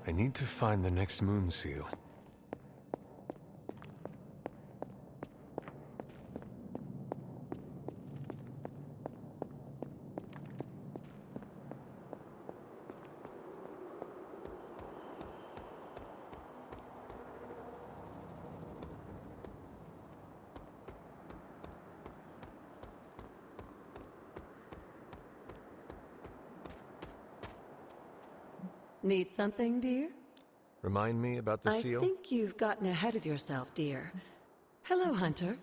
I need to find the next moon seal. Need something, dear? Remind me about the seal? I think you've gotten ahead of yourself, dear. Hello, Hunter.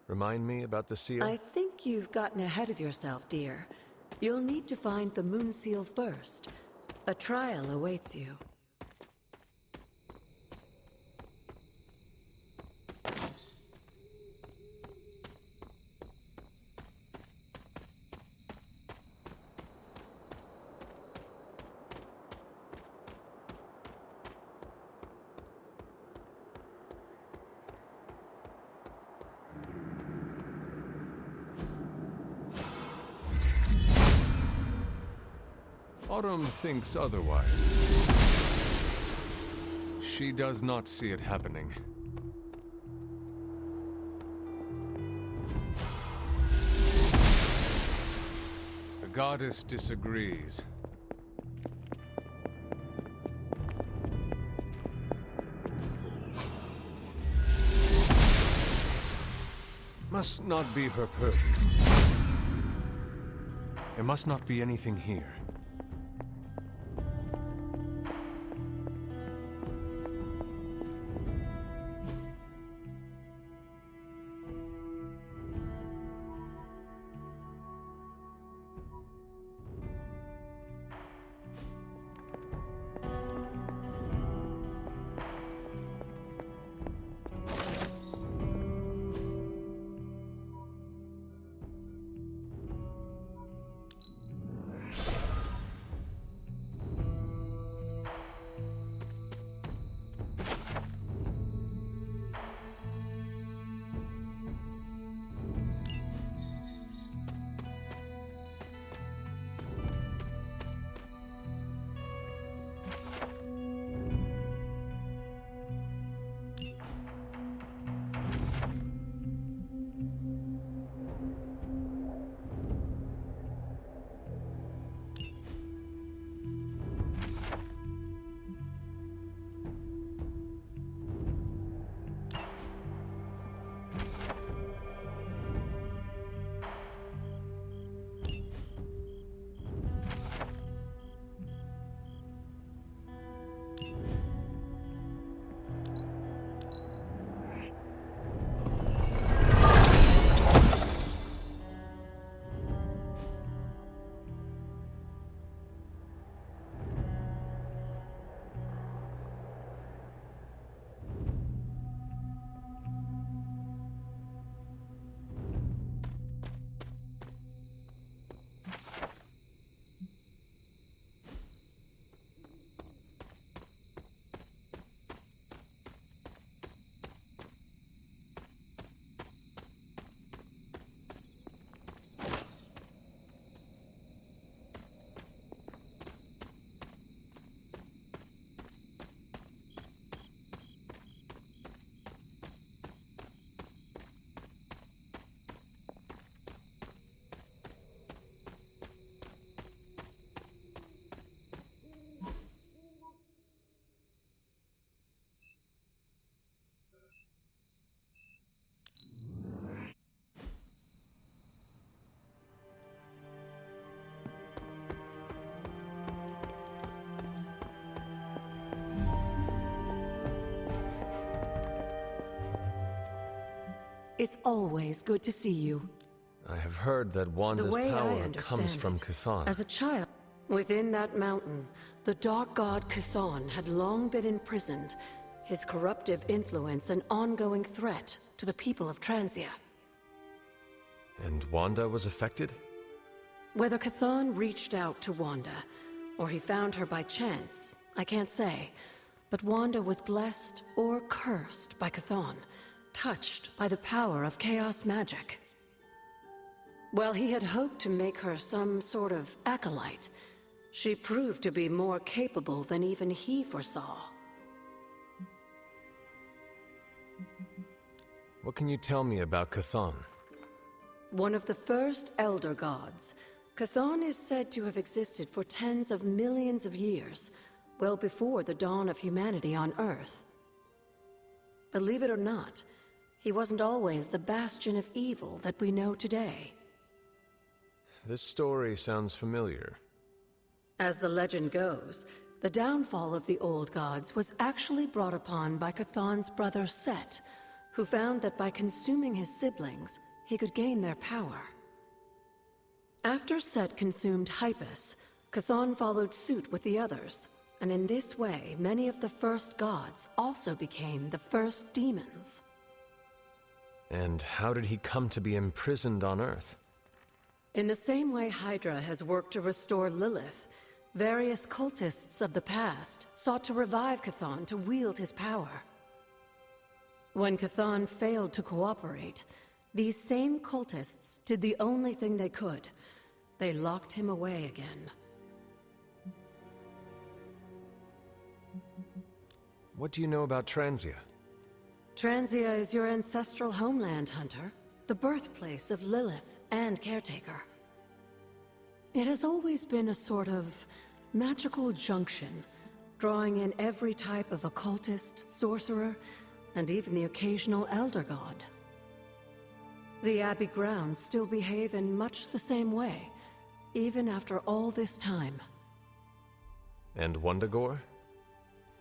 Remind me about the seal? I think you've gotten ahead of yourself, dear. You'll need to find the moon seal first. A trial awaits you. Autumn thinks otherwise. She does not see it happening. The goddess disagrees. Must not be her purview. There must not be anything here. It's always good to see you. I have heard that Wanda's power comes from Chthon. As a child, within that mountain, the dark god Chthon had long been imprisoned, his corruptive influence an ongoing threat to the people of Transia. And Wanda was affected? Whether Chthon reached out to Wanda, or he found her by chance, I can't say. But Wanda was blessed or cursed by Chthon, touched by the power of chaos magic. Well, he had hoped to make her some sort of acolyte, She proved to be more capable than even he foresaw. What can you tell me about Chthon? One of the first Elder Gods, Chthon is said to have existed for tens of millions of years, well before the dawn of humanity on Earth. Believe it or not, he wasn't always the bastion of evil that we know today. This story sounds familiar. As the legend goes, the downfall of the old gods was actually brought upon by Chthon's brother Set, who found that by consuming his siblings, he could gain their power. After Set consumed Hypus, Chthon followed suit with the others, and in this way, many of the first gods also became the first demons. And how did he come to be imprisoned on Earth? In the same way HYDRA has worked to restore Lilith, various cultists of the past sought to revive Chthon to wield his power. When Chthon failed to cooperate, these same cultists did the only thing they could. They locked him away again. What do you know about Transia? Transia is your ancestral homeland, Hunter. The birthplace of Lilith and Caretaker. It has always been a sort of magical junction, drawing in every type of occultist, sorcerer, and even the occasional Elder God. The Abbey grounds still behave in much the same way, even after all this time. And Wundagore?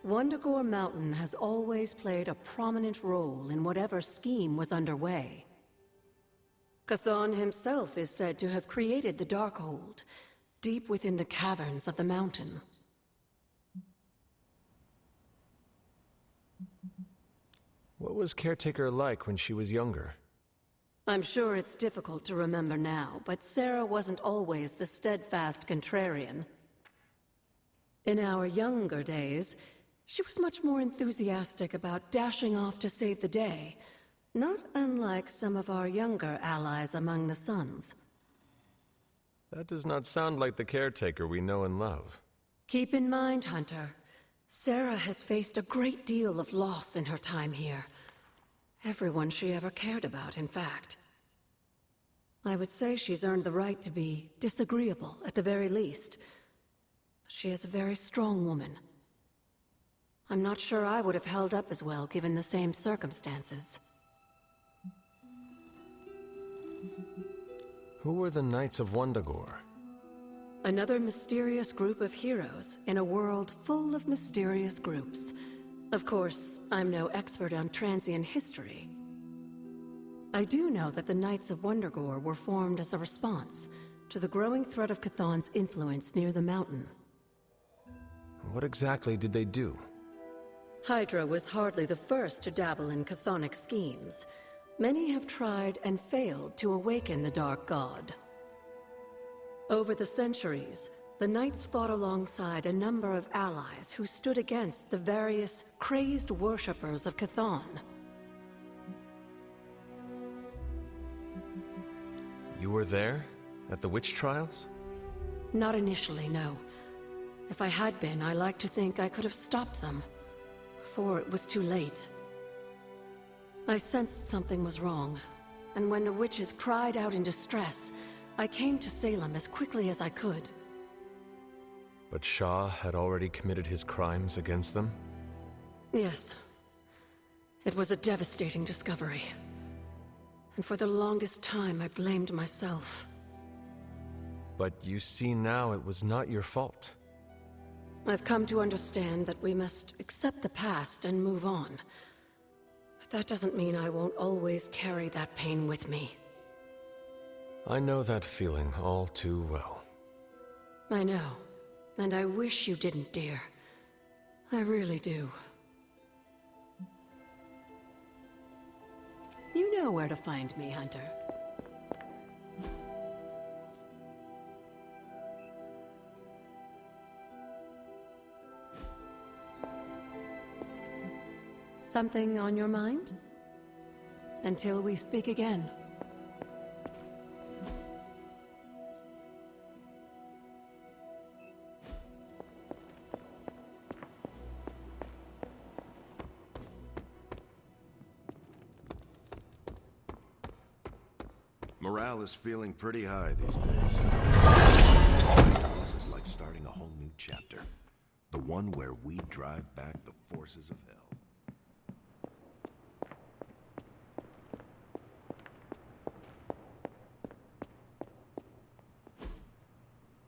Wundagore Mountain has always played a prominent role in whatever scheme was underway. Chthon himself is said to have created the Darkhold, deep within the caverns of the mountain. What was Caretaker like when she was younger? I'm sure it's difficult to remember now, but Sarah wasn't always the steadfast contrarian. In our younger days, she was much more enthusiastic about dashing off to save the day, not unlike some of our younger allies among the Suns. That does not sound like the Caretaker we know and love. Keep in mind, Hunter, Sarah has faced a great deal of loss in her time here. Everyone she ever cared about, in fact. I would say she's earned the right to be disagreeable, at the very least. She is a very strong woman. I'm not sure I would have held up as well given the same circumstances. Who were the Knights of Wundagore? Another mysterious group of heroes in a world full of mysterious groups. Of course, I'm no expert on Transian history. I do know that the Knights of Wundagore were formed as a response to the growing threat of Chthon's influence near the mountain. What exactly did they do? HYDRA was hardly the first to dabble in chthonic schemes. Many have tried and failed to awaken the Dark God. Over the centuries, the Knights fought alongside a number of allies who stood against the various crazed worshippers of Chthon. You were there? At the witch trials? Not initially, no. If I had been, I like to think I could have stopped them, before it was too late. I sensed something was wrong, and when the witches cried out in distress, I came to Salem as quickly as I could. But Shah had already committed his crimes against them? Yes. It was a devastating discovery. And for the longest time, I blamed myself. But you see now it was not your fault. I've come to understand that we must accept the past and move on. But that doesn't mean I won't always carry that pain with me. I know that feeling all too well. I know. And I wish you didn't, dear. I really do. You know where to find me, Hunter. Something on your mind? Until we speak again. morale is feeling pretty high these days. This is like starting a whole new chapter. The one where we drive back the forces of hell.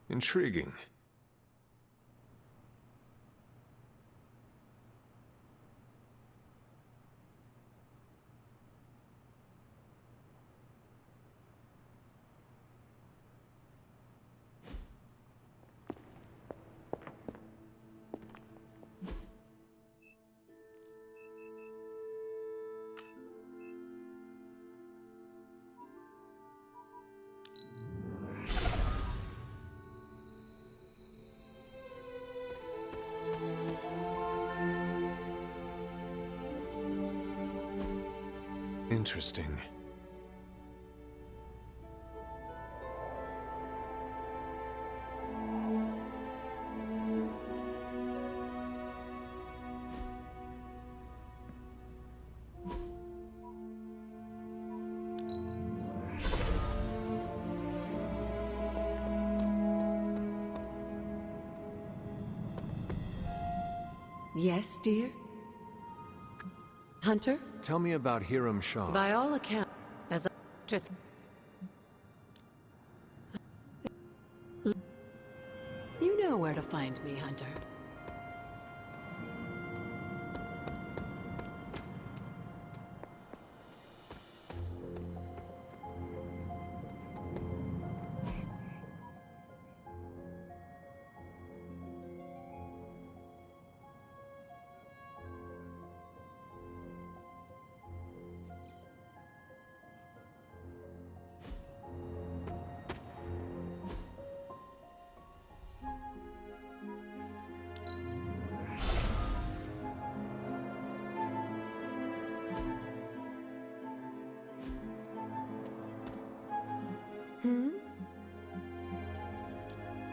Intriguing. Interesting. Yes, dear? Hunter? Tell me about Hiram Shaw. By all accounts, as a... You know where to find me, Hunter.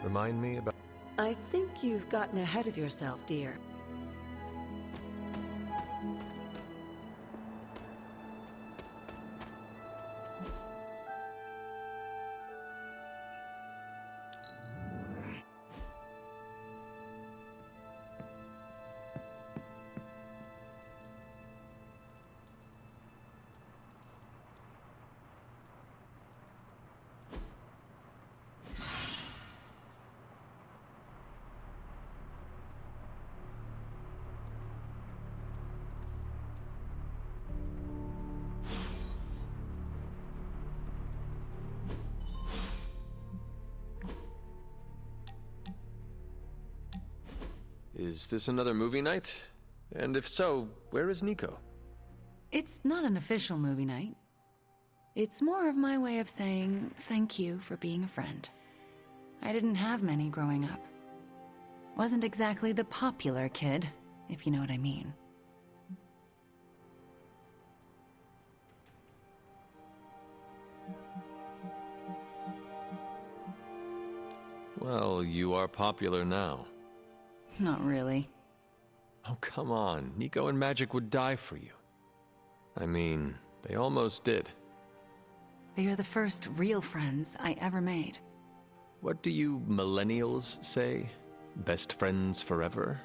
Remind me about... I think you've gotten ahead of yourself, dear. Is this another movie night? And if so, where is Nico? It's not an official movie night. It's more of my way of saying thank you for being a friend. I didn't have many growing up. Wasn't exactly the popular kid, if you know what I mean. Well, you are popular now. Not really. Oh, come on. Nico and Magic would die for you. I mean, they almost did. They are the first real friends I ever made. What do you millennials say? Best friends forever?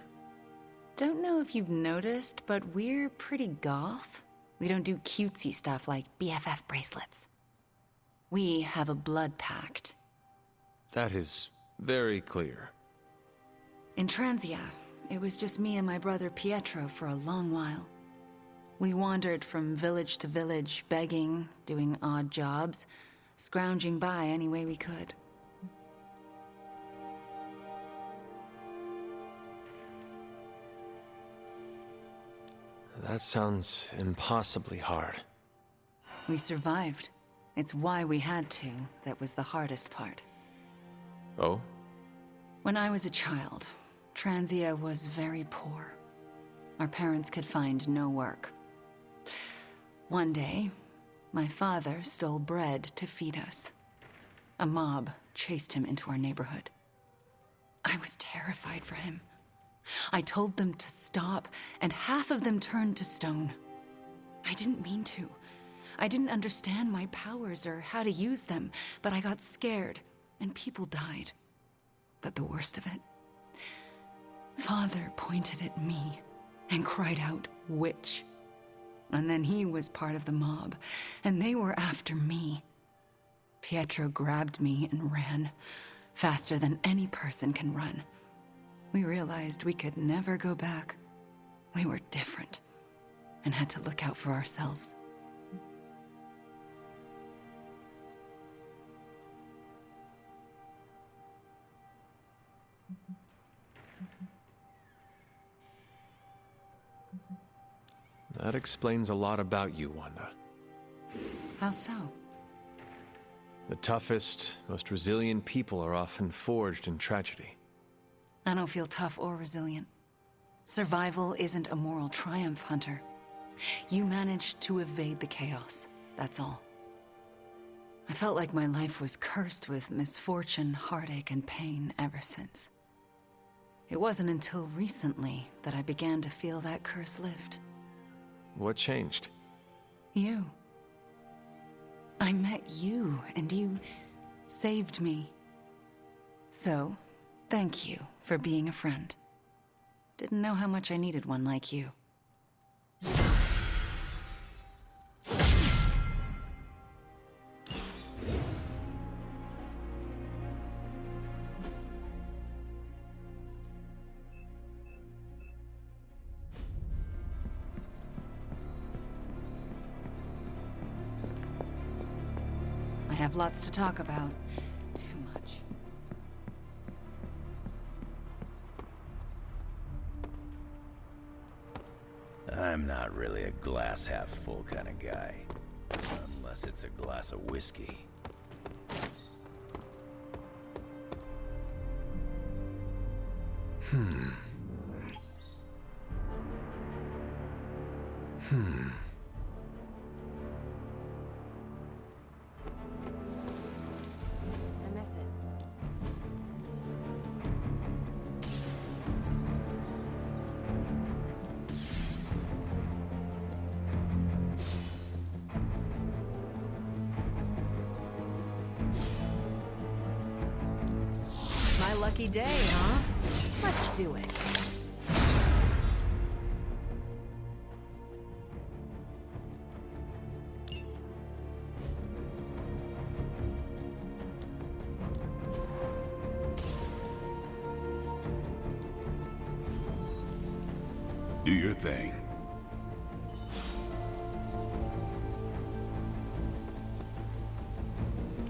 Don't know if you've noticed, but we're pretty goth. We don't do cutesy stuff like BFF bracelets. We have a blood pact. That is very clear. In Transia, it was just me and my brother Pietro for a long while. We wandered from village to village, begging, doing odd jobs, scrounging by any way we could. That sounds impossibly hard. We survived. It's why we had to. That was the hardest part. Oh? When I was a child, Transia was very poor. Our parents could find no work. One day, my father stole bread to feed us. A mob chased him into our neighborhood. I was terrified for him. I told them to stop, and half of them turned to stone. I didn't mean to. I didn't understand my powers or how to use them, but I got scared, and people died. But the worst of it, Father pointed at me and cried out, "Witch." And then he was part of the mob, and they were after me. Pietro grabbed me and ran, faster than any person can run. We realized we could never go back. We were different, and had to look out for ourselves. That explains a lot about you, Wanda. How so? The toughest, most resilient people are often forged in tragedy. I don't feel tough or resilient. Survival isn't a moral triumph, Hunter. You managed to evade the chaos, that's all. I felt like my life was cursed with misfortune, heartache, and pain ever since. It wasn't until recently that I began to feel that curse lift. What changed? You. I met you, and you saved me. So, thank you for being a friend. Didn't know how much I needed one like you. I have lots to talk about. Too much. I'm not really a glass half full kind of guy. Unless it's a glass of whiskey. I miss it. My lucky day, huh? Let's do it. Do your thing.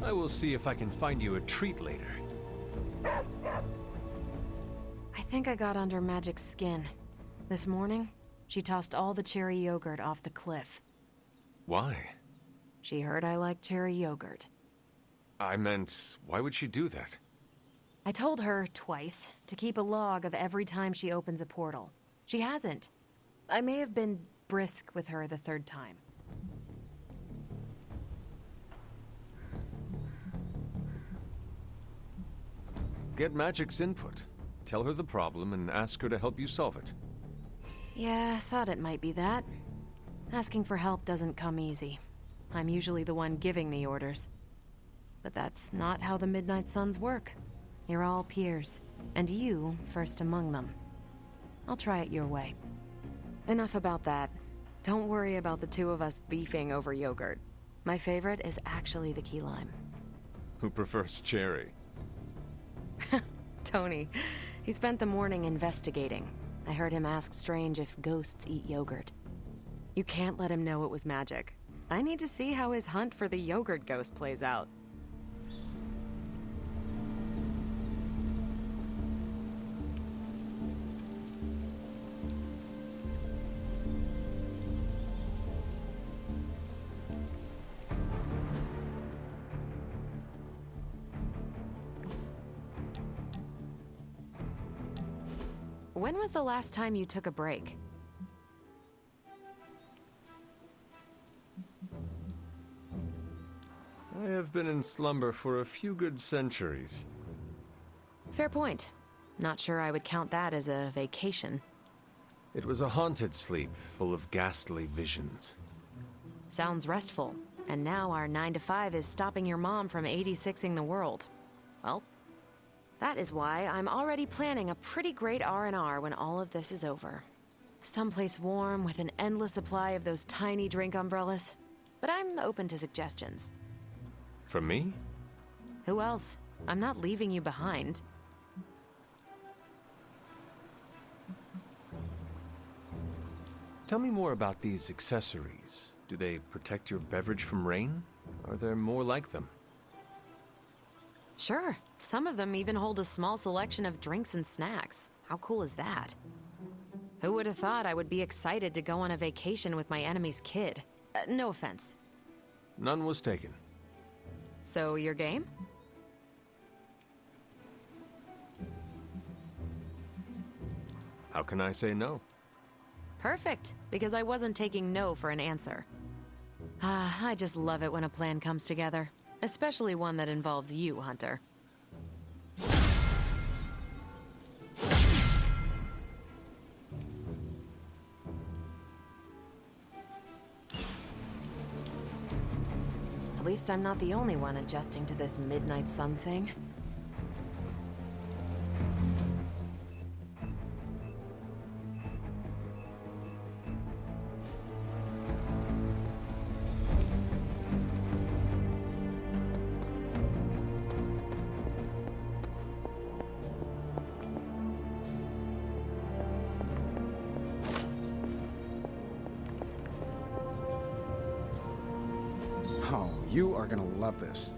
I will see if I can find you a treat later. I think I got under Magic's skin. This morning, she tossed all the cherry yogurt off the cliff. Why? She heard I like cherry yogurt. I meant, why would she do that? I told her twice to keep a log of every time she opens a portal. She hasn't. I may have been brisk with her the third time. Get Magic's input. Tell her the problem and ask her to help you solve it. Yeah, thought it might be that. Asking for help doesn't come easy. I'm usually the one giving the orders. But that's not how the Midnight Suns work. You're all peers, and you first among them. I'll try it your way. Enough about that. Don't worry about the two of us beefing over yogurt. My favorite is actually the key lime. Who prefers cherry? Tony. He spent the morning investigating. I heard him ask Strange if ghosts eat yogurt. You can't let him know it was magic. I need to see how his hunt for the yogurt ghost plays out. When was the last time you took a break? I have been in slumber for a few good centuries. Fair point. Not sure I would count that as a vacation. It was a haunted sleep, full of ghastly visions. Sounds restful. And now our 9 to 5 is stopping your mom from 86ing the world. Well, that is why I'm already planning a pretty great R&R when all of this is over. Someplace warm with an endless supply of those tiny drink umbrellas. But I'm open to suggestions. For me? Who else? I'm not leaving you behind. Tell me more about these accessories. Do they protect your beverage from rain? Are there more like them? Sure. Some of them even hold a small selection of drinks and snacks. How cool is that? Who would have thought I would be excited to go on a vacation with my enemy's kid? No offense. None was taken. So, your game? How can I say no? Perfect, because I wasn't taking no for an answer. I just love it when a plan comes together. Especially one that involves you, Hunter. At least I'm not the only one adjusting to this midnight sun thing. Oh, you are gonna love this.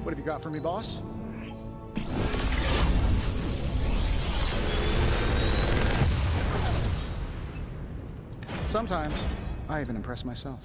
What have you got for me, boss? Sometimes, I even impress myself.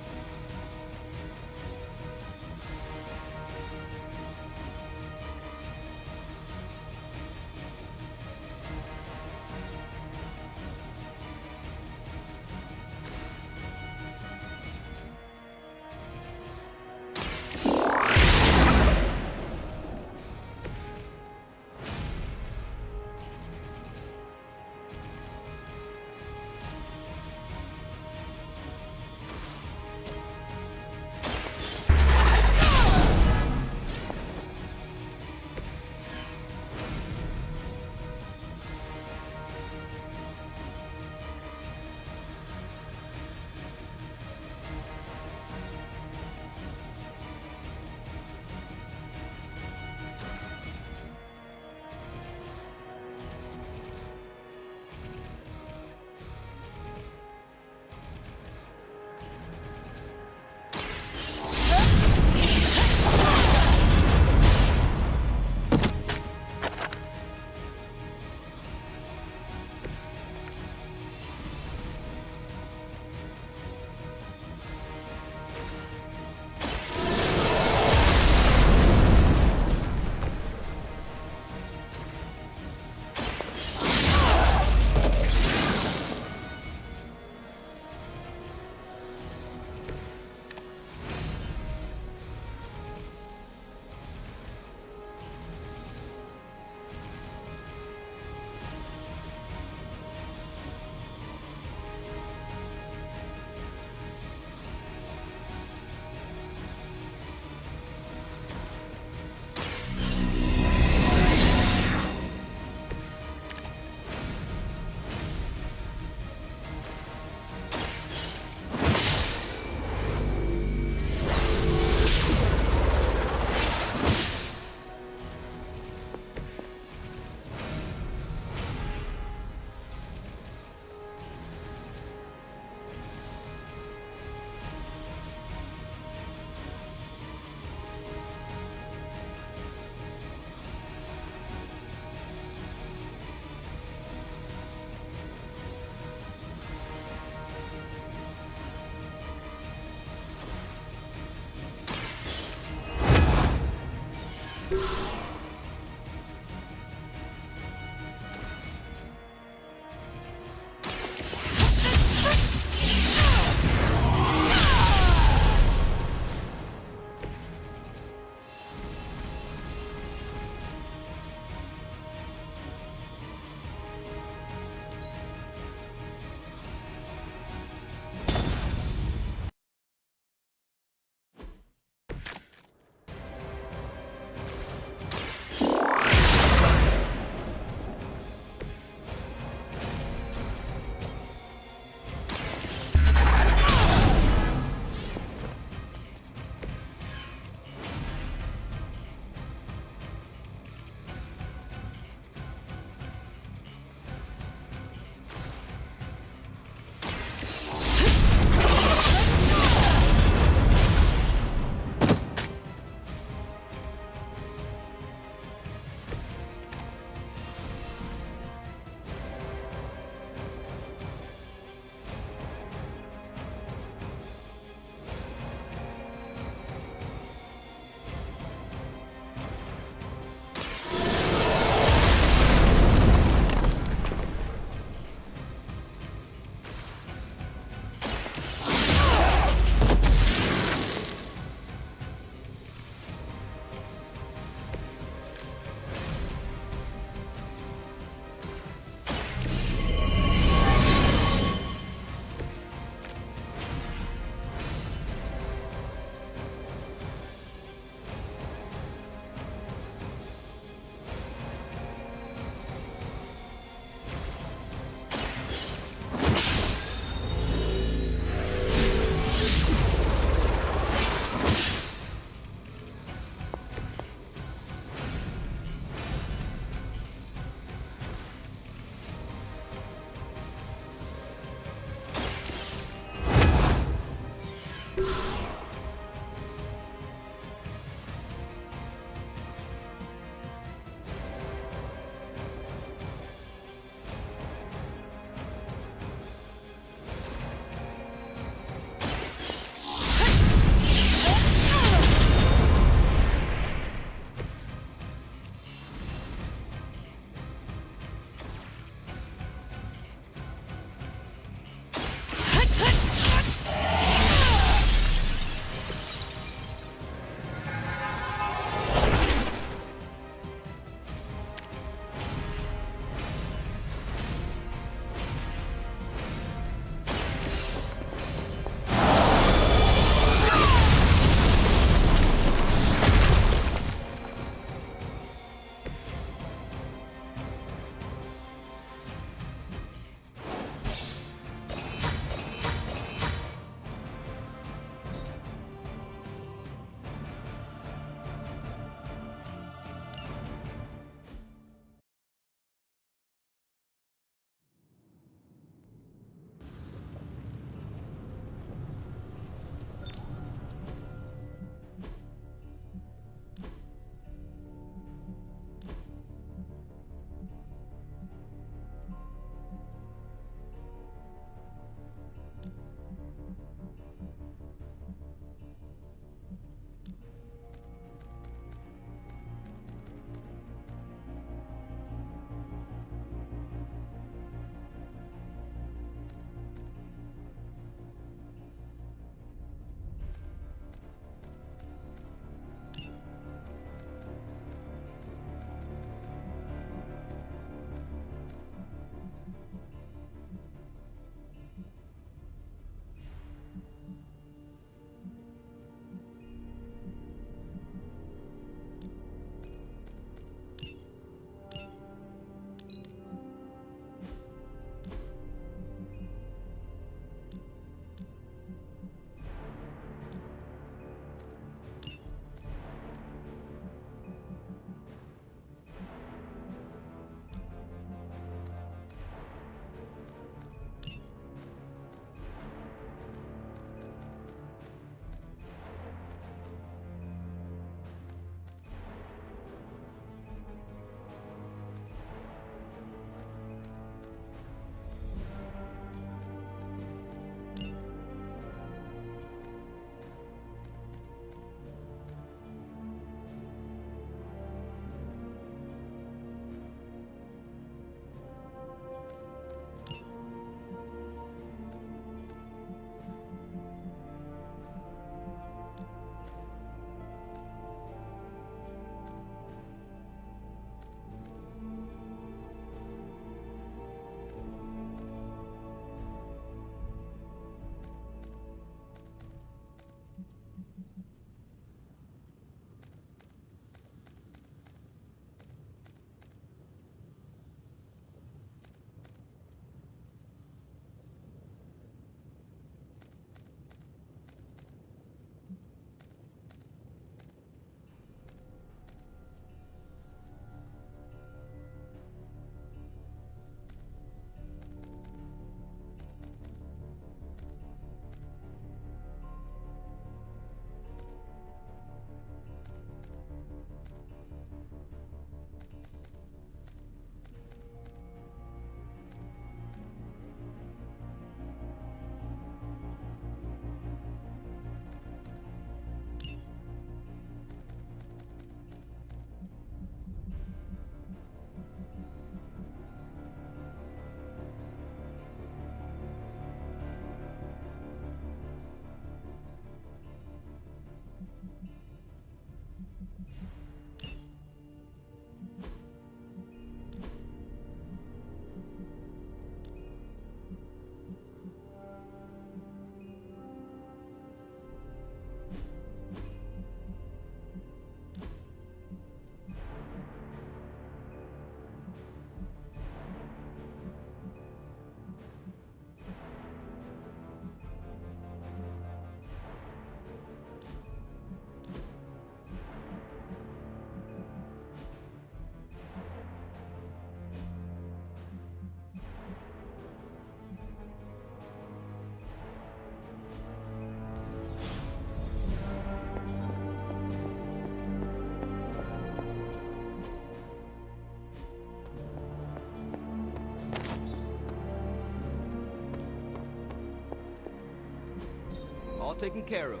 taken care of.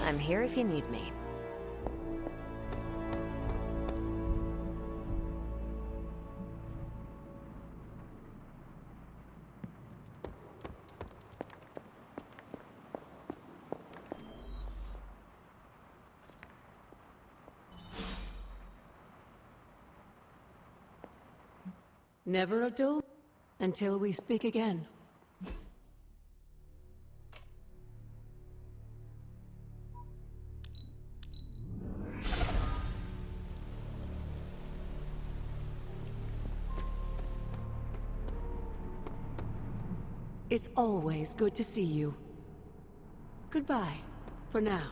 I'm here if you need me. Never a dull until we speak again. It's always good to see you. Goodbye, for now.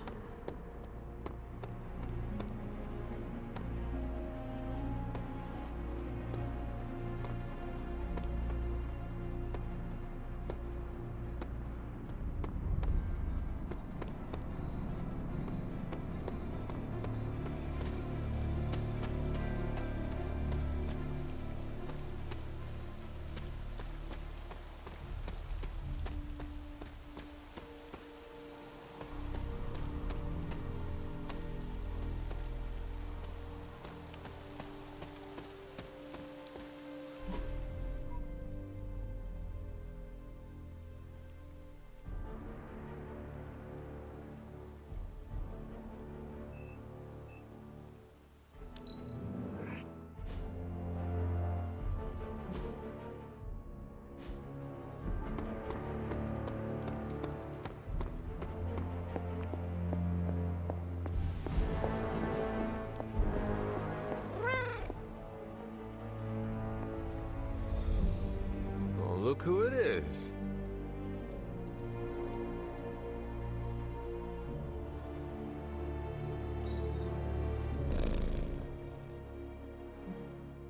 Oh, look who it is.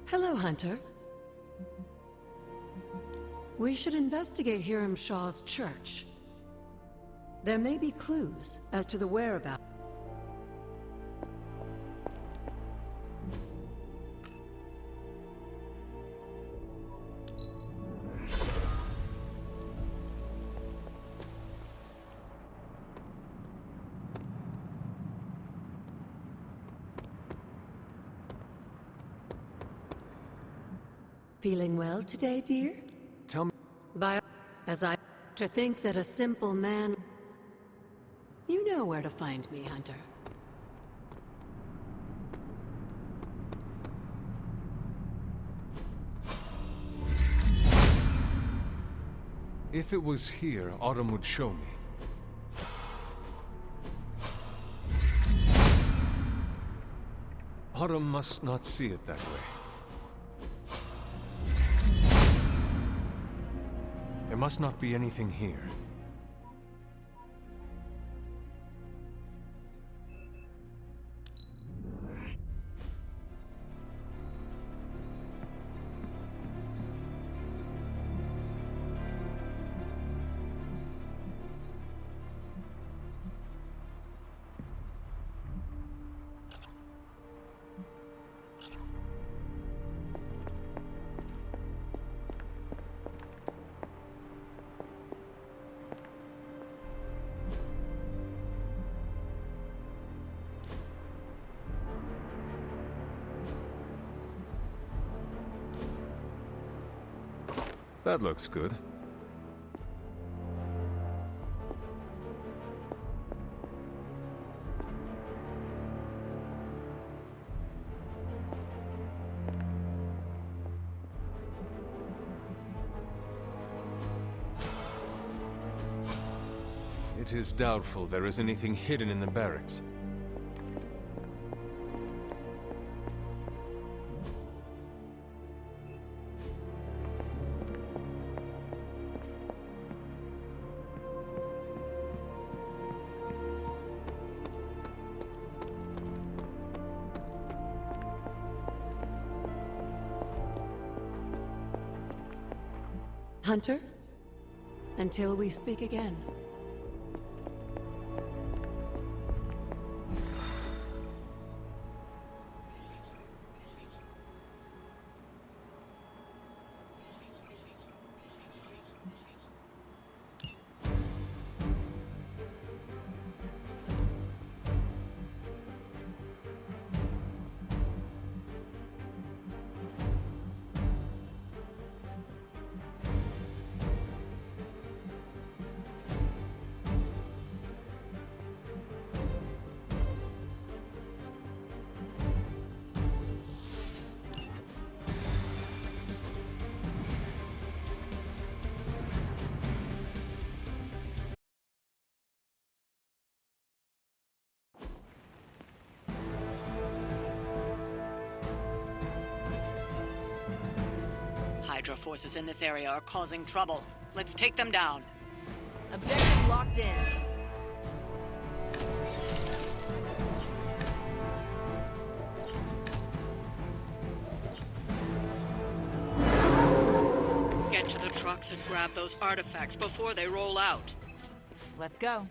Hello, Hunter. We should investigate Hiram Shaw's church. There may be clues as to the whereabouts. Feeling well today, dear? Tell me. As I to think that a simple man... You know where to find me, Hunter. If it was here, Autumn would show me. Autumn must not see it that way. There must not be anything here. That looks good. It is doubtful there is anything hidden in the barracks. Hunter, until we speak again. HYDRA forces in this area are causing trouble. Let's take them down. Objective locked in. Get to the trucks and grab those artifacts before they roll out. Let's go.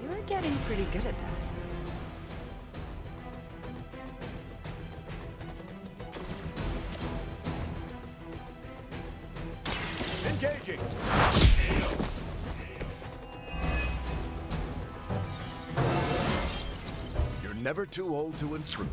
You're getting pretty good at that. Engaging! You're never too old to improve.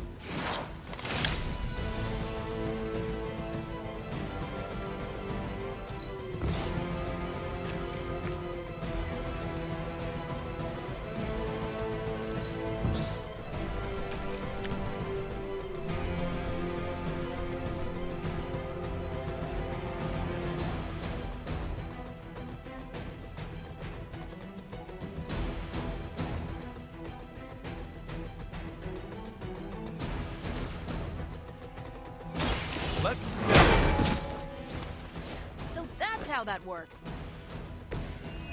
So that's how that works.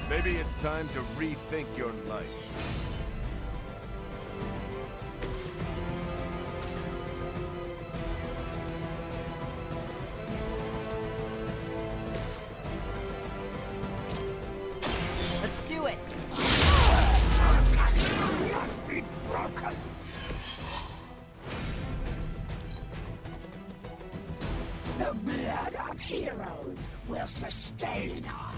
Maybe it's time to rethink your life. Let's do it. The blood of heroes will sustain us.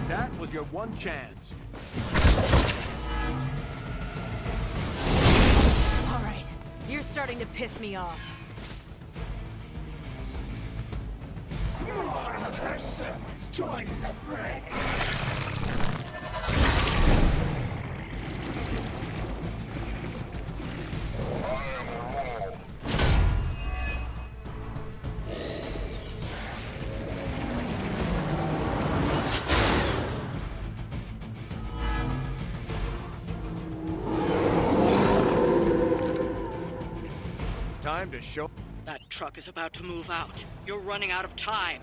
That was your one chance. All right, you're starting to piss me off. More of her servants join the fray. Time to show. That truck is about to move out. You're running out of time.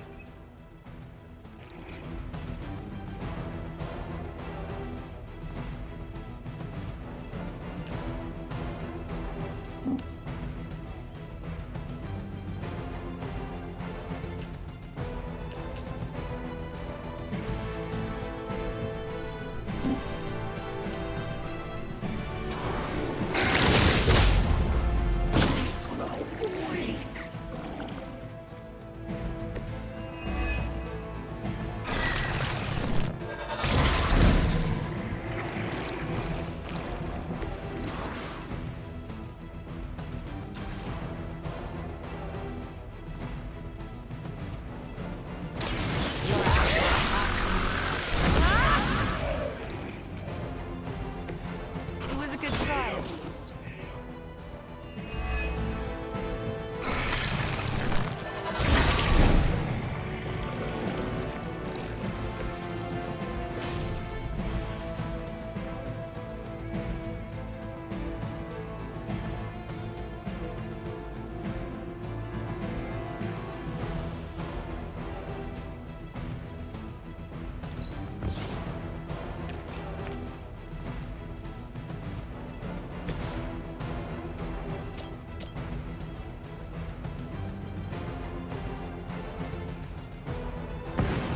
It was a good try, at least.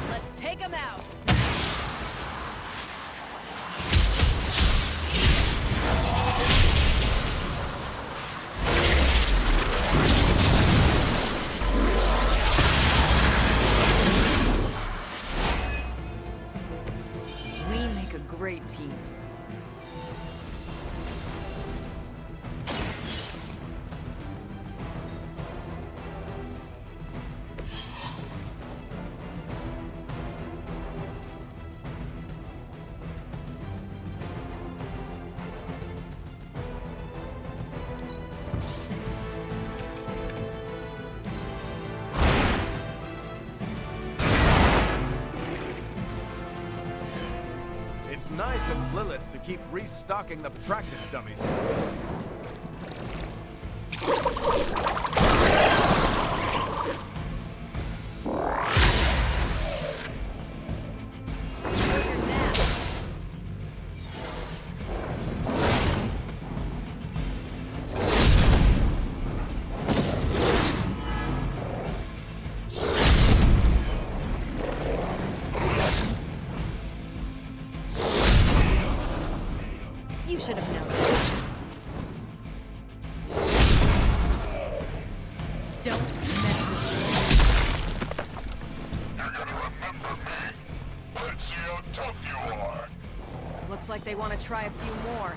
Let's take him out. We make a great team. It's nice of Lilith to keep restocking the practice dummies. You should have known. Don't mess You're gonna remember me. Let's see how tough you are. Looks like they want to try a few more.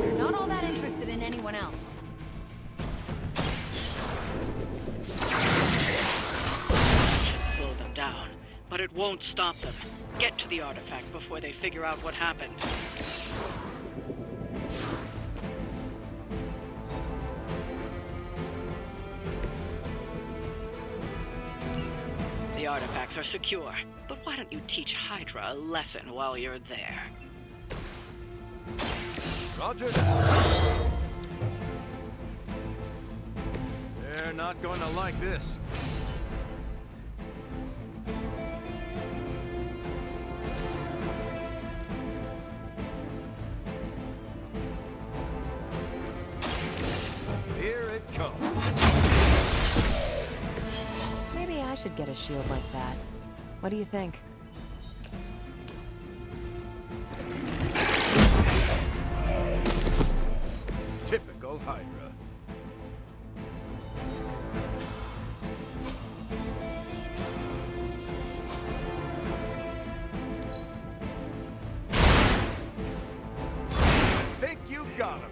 You're not all that interested in anyone else. Slow them down, but it won't stop them. Get to the artifact before they figure out what happened. The artifacts are secure, but why don't you teach HYDRA a lesson while you're there? Roger. They're not going to like this. Here it comes. Maybe I should get a shield like that. What do you think? Typical HYDRA. I think you got him.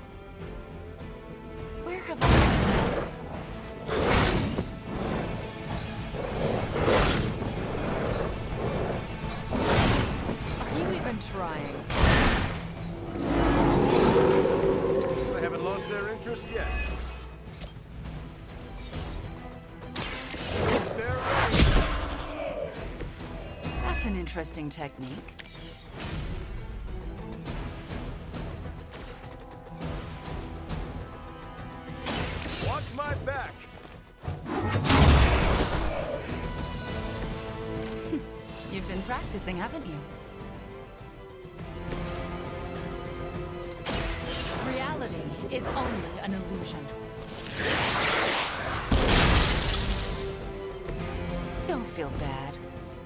Where have I seen this? Are you even trying? They haven't lost their interest yet. They're ready. That's an interesting technique. Watch my back. You've been practicing, haven't you? Reality is only an illusion. Don't feel bad.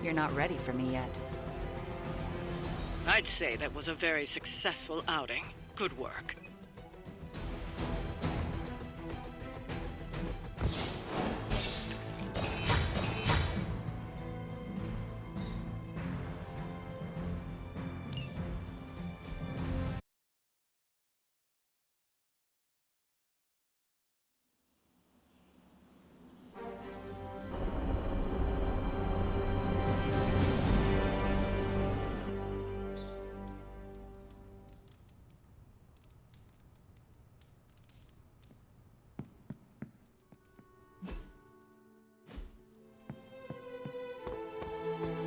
You're not ready for me yet. I'd say that was a very successful outing. Good work.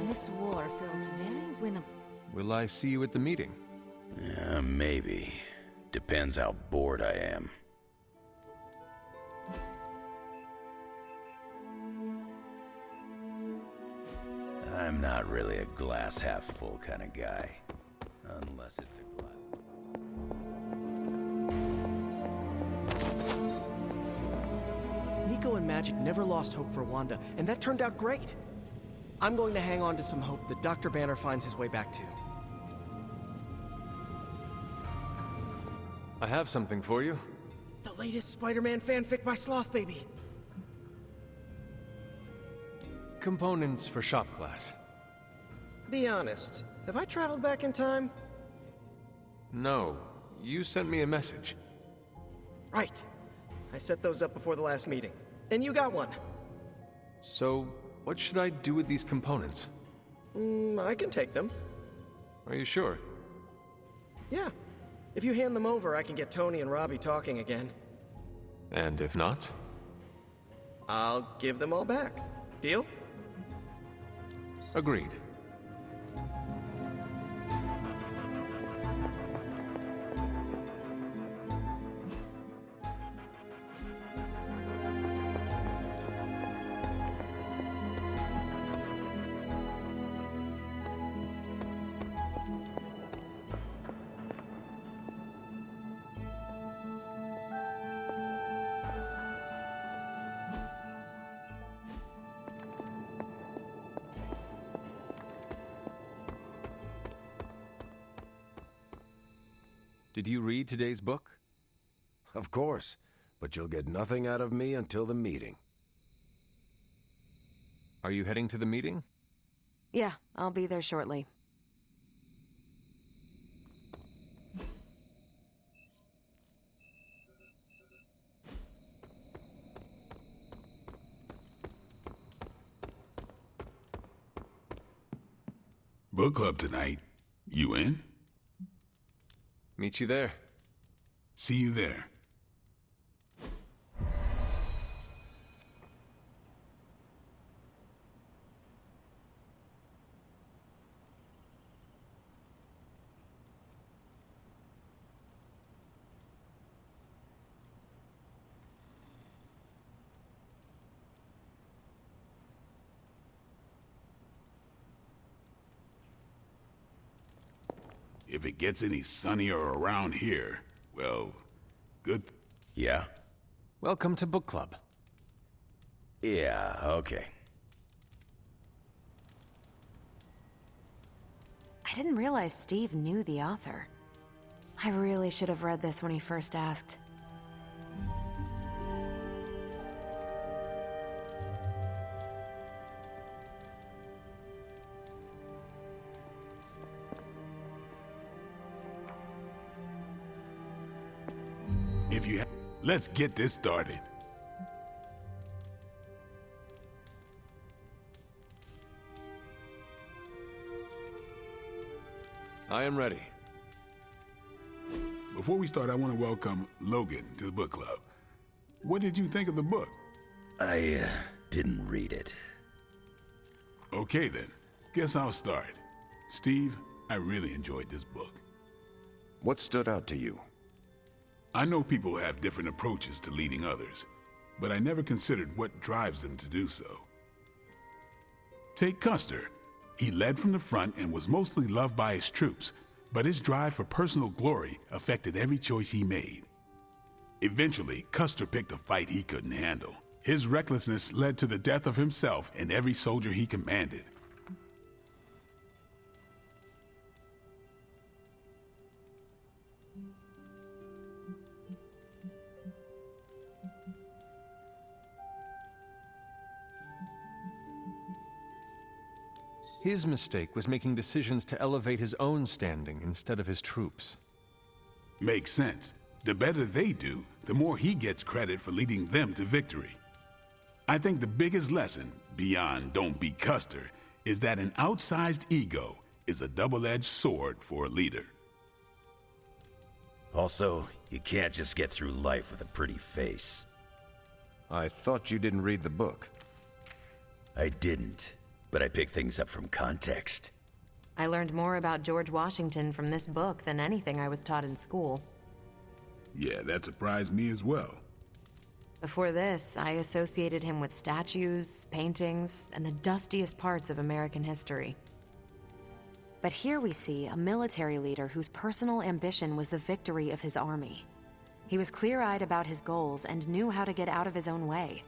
This war feels very winnable. Will I see you at the meeting? Maybe. Depends how bored I am. I'm not really a glass half full kind of guy. Unless it's a glass. Nico and Magic never lost hope for Wanda, and that turned out great. I'm going to hang on to some hope that Dr. Banner finds his way back to. I have something for you. The latest Spider-Man fanfic by Sloth Baby. Components for shop class. Be honest, have I traveled back in time? No, you sent me a message. Right. I set those up before the last meeting. And you got one. So, what should I do with these components? I can take them. Are you sure? Yeah. If you hand them over, I can get Tony and Robbie talking again. And if not? I'll give them all back. Deal? Agreed. Did you read today's book? Of course, but you'll get nothing out of me until the meeting. Are you heading to the meeting? Yeah, I'll be there shortly. Book club tonight. You in? Meet you there. See you there. If it gets any sunnier around here, well, good. Yeah? Welcome to book club. Yeah, okay. I didn't realize Steve knew the author. I really should have read this when he first asked. If you let's get this started. I am ready. Before we start, I want to welcome Logan to the book club. What did you think of the book? I didn't read it. Okay then, guess I'll start. Steve, I really enjoyed this book. What stood out to you? I know people have different approaches to leading others, but I never considered what drives them to do so. Take Custer. He led from the front and was mostly loved by his troops, but his drive for personal glory affected every choice he made. Eventually, Custer picked a fight he couldn't handle. His recklessness led to the death of himself and every soldier he commanded. His mistake was making decisions to elevate his own standing instead of his troops. Makes sense. The better they do, the more he gets credit for leading them to victory. I think the biggest lesson, beyond don't be Custer, is that an outsized ego is a double-edged sword for a leader. Also, you can't just get through life with a pretty face. I thought you didn't read the book. I didn't, but I picked things up from context. I learned more about George Washington from this book than anything I was taught in school. Yeah, that surprised me as well. Before this, I associated him with statues, paintings, and the dustiest parts of American history. But here we see a military leader whose personal ambition was the victory of his army. He was clear-eyed about his goals and knew how to get out of his own way.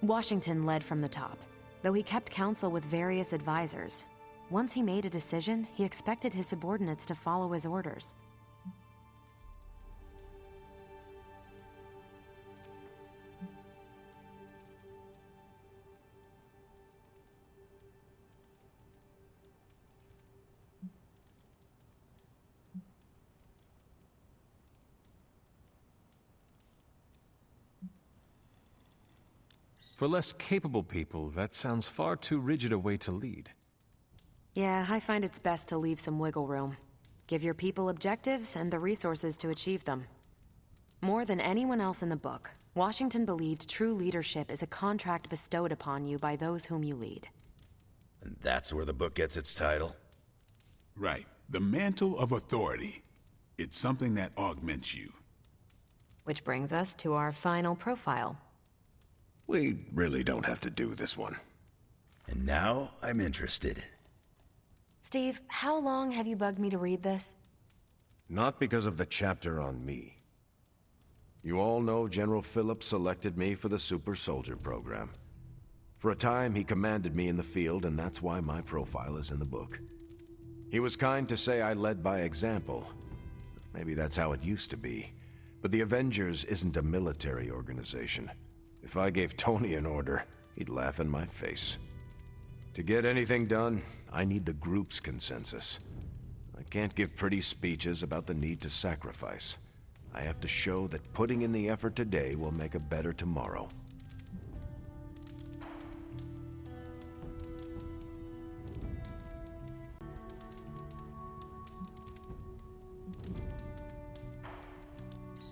Washington led from the top, though he kept counsel with various advisors. Once he made a decision, he expected his subordinates to follow his orders. For less capable people, that sounds far too rigid a way to lead. Yeah, I find it's best to leave some wiggle room. Give your people objectives and the resources to achieve them. More than anyone else in the book, Washington believed true leadership is a contract bestowed upon you by those whom you lead. And that's where the book gets its title? Right. The mantle of authority. It's something that augments you. Which brings us to our final profile. We really don't have to do this one. And now I'm interested. Steve, how long have you bugged me to read this? Not because of the chapter on me. You all know General Phillips selected me for the Super Soldier program. For a time, he commanded me in the field, and that's why my profile is in the book. He was kind to say I led by example. Maybe that's how it used to be. But the Avengers isn't a military organization. If I gave Tony an order, he'd laugh in my face. To get anything done, I need the group's consensus. I can't give pretty speeches about the need to sacrifice. I have to show that putting in the effort today will make a better tomorrow.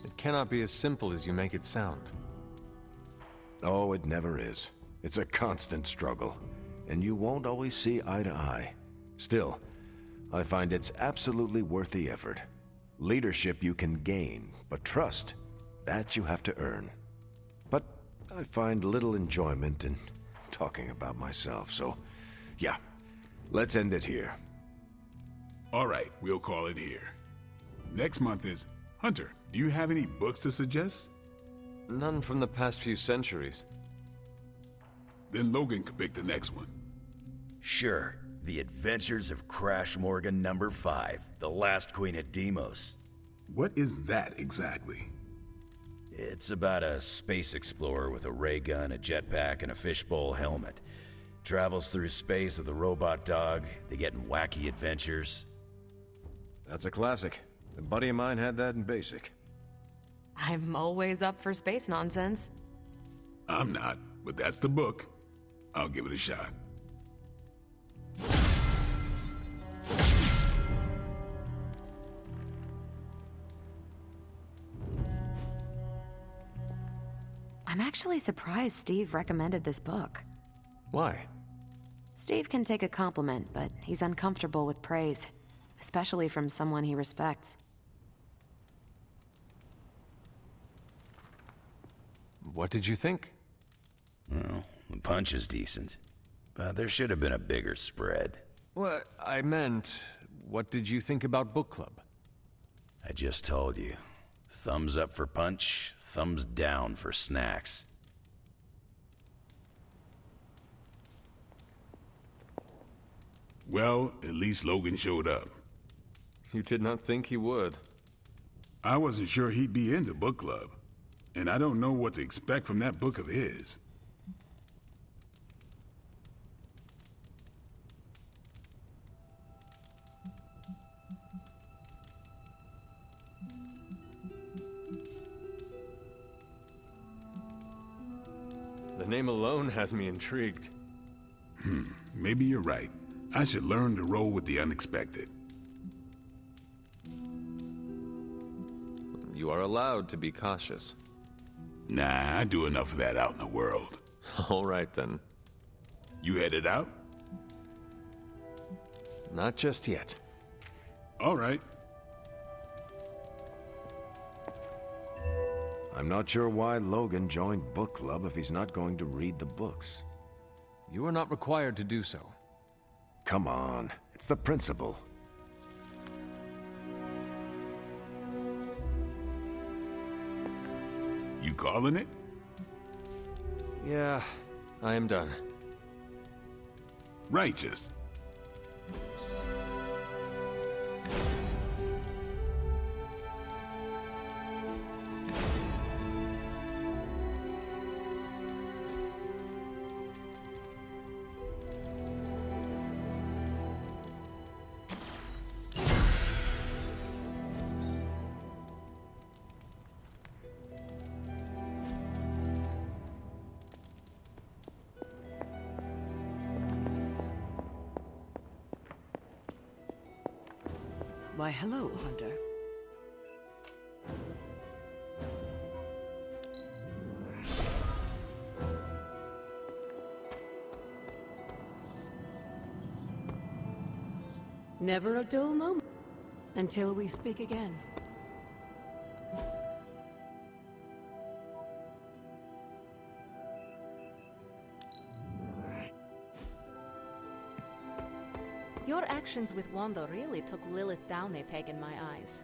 It cannot be as simple as you make it sound. Oh, it never is. It's a constant struggle, and you won't always see eye to eye. Still, I find it's absolutely worth the effort. Leadership you can gain, but trust, that you have to earn. But I find little enjoyment in talking about myself, so yeah, let's end it here. All right, we'll call it here. Next month is Hunter. Do you have any books to suggest? None from the past few centuries. Then Logan could pick the next one. Sure. The Adventures of Crash Morgan number 5, The Last Queen of Deimos. What is that exactly? It's about a space explorer with a ray gun, a jetpack, and a fishbowl helmet. Travels through space with a robot dog. They get in wacky adventures. That's a classic. A buddy of mine had that in basic. I'm always up for space nonsense. I'm not, but that's the book. I'll give it a shot. I'm actually surprised Steve recommended this book. Why? Steve can take a compliment, but he's uncomfortable with praise, especially from someone he respects. What did you think? Well, the punch is decent, but there should have been a bigger spread. What I meant, what did you think about book club? I just told you. Thumbs up for punch, thumbs down for snacks. Well, at least Logan showed up. You did not think he would. I wasn't sure he'd be into book club, and I don't know what to expect from that book of his. The name alone has me intrigued. Maybe you're right. I should learn to roll with the unexpected. You are allowed to be cautious. Nah, I do enough of that out in the world. All right, then. You headed out? Not just yet. All right. I'm not sure why Logan joined book club if he's not going to read the books. You are not required to do so. Come on, it's the principle. You calling it? Yeah, I am done. Righteous. Why, hello, Hunter. Never a dull moment. Until we speak again. Your actions with Wanda really took Lilith down a peg in my eyes.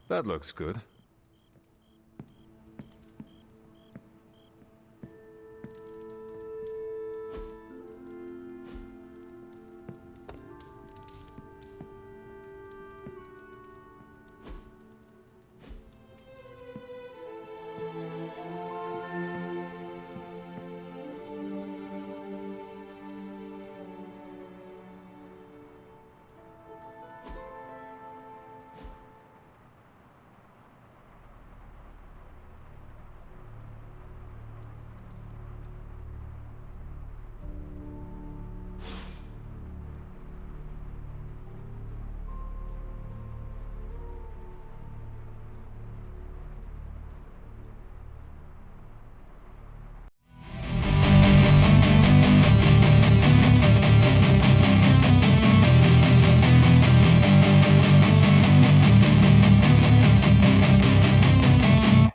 That looks good.